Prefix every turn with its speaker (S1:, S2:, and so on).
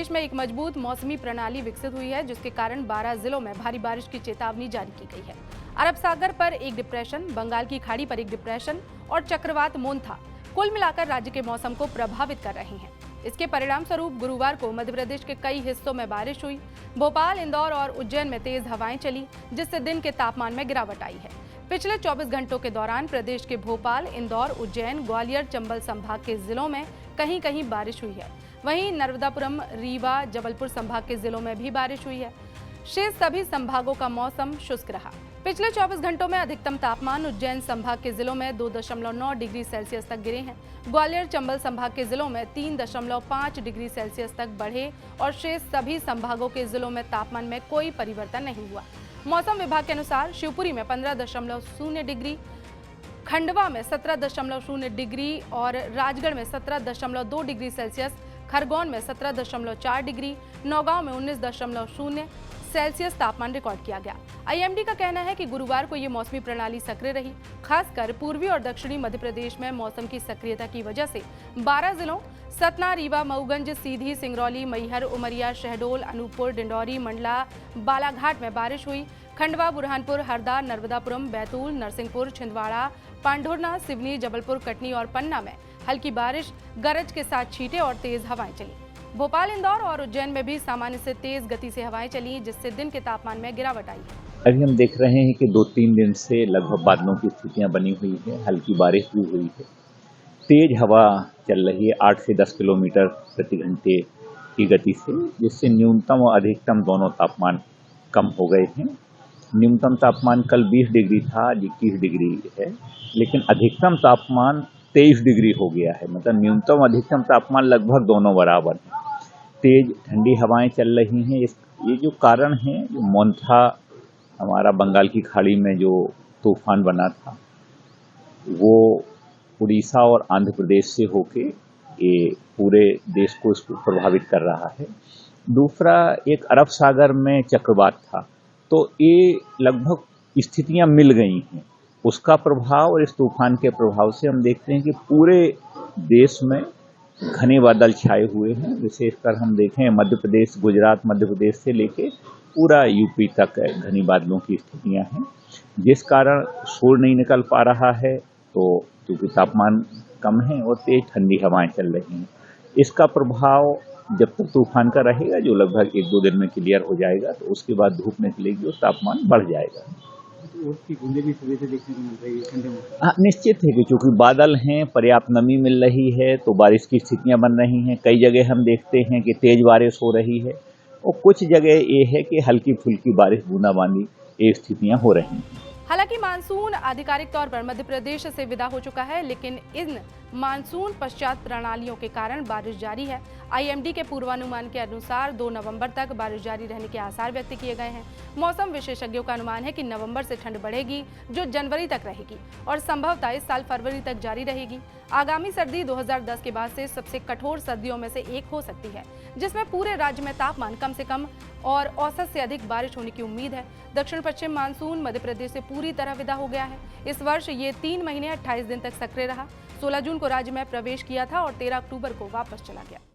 S1: प्रदेश में एक मजबूत मौसमी प्रणाली विकसित हुई है, जिसके कारण 12 जिलों में भारी बारिश की चेतावनी जारी की गई है। अरब सागर पर एक डिप्रेशन, बंगाल की खाड़ी पर एक डिप्रेशन और चक्रवात मोन्था कुल मिलाकर राज्य के मौसम को प्रभावित कर रहे हैं। इसके परिणाम स्वरूप गुरुवार को मध्य प्रदेश के कई हिस्सों में बारिश हुई। भोपाल, इंदौर और उज्जैन में तेज हवाएं चली, जिससे दिन के तापमान में गिरावट आई है। पिछले 24 घंटों के दौरान प्रदेश के भोपाल, इंदौर, उज्जैन, ग्वालियर, चंबल संभाग के जिलों में कहीं कहीं बारिश हुई है। वहीं नर्मदापुरम, रीवा, जबलपुर संभाग के जिलों में भी बारिश हुई है। शेष सभी संभागों का मौसम शुष्क रहा। पिछले 24 घंटों में अधिकतम तापमान उज्जैन संभाग के जिलों में 2.9 डिग्री सेल्सियस तक गिरे हैं। ग्वालियर, चंबल संभाग के जिलों में 3.5 डिग्री सेल्सियस तक बढ़े और शेष सभी संभागों के जिलों में तापमान में कोई परिवर्तन नहीं हुआ। मौसम विभाग के अनुसार शिवपुरी में 15.0 डिग्री, खंडवा में 17.0 डिग्री और राजगढ़ में 17.2 डिग्री सेल्सियस, खरगोन में 17.4 डिग्री, नौगांव में 19.0 सेल्सियस तापमान रिकॉर्ड किया गया। आईएमडी का कहना है कि गुरुवार को ये मौसमी प्रणाली सक्रिय रही। खासकर पूर्वी और दक्षिणी मध्य प्रदेश में मौसम की सक्रियता की वजह से 12 जिलों सतना, रीवा, मऊगंज, सीधी, सिंगरौली, मैहर, उमरिया, शहडोल, अनूपपुर, डिंडौरी, मंडला, बालाघाट में बारिश हुई। खंडवा, बुरहानपुर, हरदा, नर्मदापुरम, बैतूल, नरसिंहपुर, छिंदवाड़ा, पांढुर्ना, सिवनी, जबलपुर, कटनी और पन्ना में हल्की बारिश, गरज के साथ छींटे और तेज हवाएं चली। भोपाल, इंदौर और उज्जैन में भी सामान्य से तेज गति से हवाएं चली, जिससे दिन के तापमान में गिरावट आई है।
S2: अभी हम देख रहे हैं कि 2-3 दिन से लगभग बादलों की स्थितियां बनी हुई है, हल्की बारिश भी हुई है, तेज हवा चल रही है 8 से 10 किलोमीटर प्रति घंटे की गति से, जिससे न्यूनतम और अधिकतम दोनों तापमान कम हो गए हैं। न्यूनतम तापमान कल 20 डिग्री था, आज 21 डिग्री है, लेकिन अधिकतम तापमान 23 डिग्री हो गया है। मतलब न्यूनतम अधिकतम तापमान लगभग दोनों बराबर हैं। तेज ठंडी हवाएं चल रही हैं। ये जो कारण है, जो मोन्था हमारा बंगाल की खाड़ी में जो तूफान बना था, वो उड़ीसा और आंध्र प्रदेश से होके ये पूरे देश को इसको प्रभावित कर रहा है। दूसरा, एक अरब सागर में चक्रवात था, तो ये लगभग स्थितियां मिल गई हैं। उसका प्रभाव और इस तूफान के प्रभाव से हम देखते हैं कि पूरे देश में घने बादल छाए हुए हैं। विशेषकर हम देखें मध्य प्रदेश, गुजरात, मध्य प्रदेश से लेके पूरा यूपी तक घनी बादलों की स्थितियां हैं, जिस कारण सूर्य नहीं निकल पा रहा है। तो क्योंकि तापमान कम है और तेज ठंडी हवाएं चल रही हैं, इसका प्रभाव जब तक तूफान का रहेगा, जो लगभग 1-2 दिन में क्लियर हो जाएगा, तो उसके बाद धूप निकलेगी और तापमान बढ़ जाएगा।
S3: बूंदे भी सुबह से देखने को मिल रही है ठंडे में।
S2: हाँ, निश्चित है कि चूंकि बादल हैं, पर्याप्त नमी मिल रही है, तो बारिश की स्थितियां बन रही हैं। कई जगह हम देखते हैं कि तेज बारिश हो रही है और कुछ जगह ये है कि हल्की फुल्की बारिश, बूंदाबांदी, ये स्थितियां हो रही हैं।
S1: हालांकि मानसून आधिकारिक तौर पर मध्य प्रदेश से विदा हो चुका है, लेकिन इन मानसून पश्चात प्रणालियों के कारण बारिश जारी है। आईएमडी के पूर्वानुमान के अनुसार 2 नवंबर तक बारिश जारी रहने के आसार व्यक्त किए गए हैं। मौसम विशेषज्ञों का अनुमान है कि नवंबर से ठंड बढ़ेगी, जो जनवरी तक रहेगी और संभवतः इस साल फरवरी तक जारी रहेगी। आगामी सर्दी 2010 के बाद से सबसे कठोर सर्दियों में से एक हो सकती है, जिसमें पूरे राज्य में तापमान कम से कम और औसत से अधिक बारिश होने की उम्मीद है। दक्षिण पश्चिम मानसून मध्य प्रदेश से पूरी तरह विदा हो गया है। इस वर्ष ये 3 महीने 28 दिन तक सक्रिय रहा। 16 जून को राज्य में प्रवेश किया था और 13 अक्टूबर को वापस चला गया।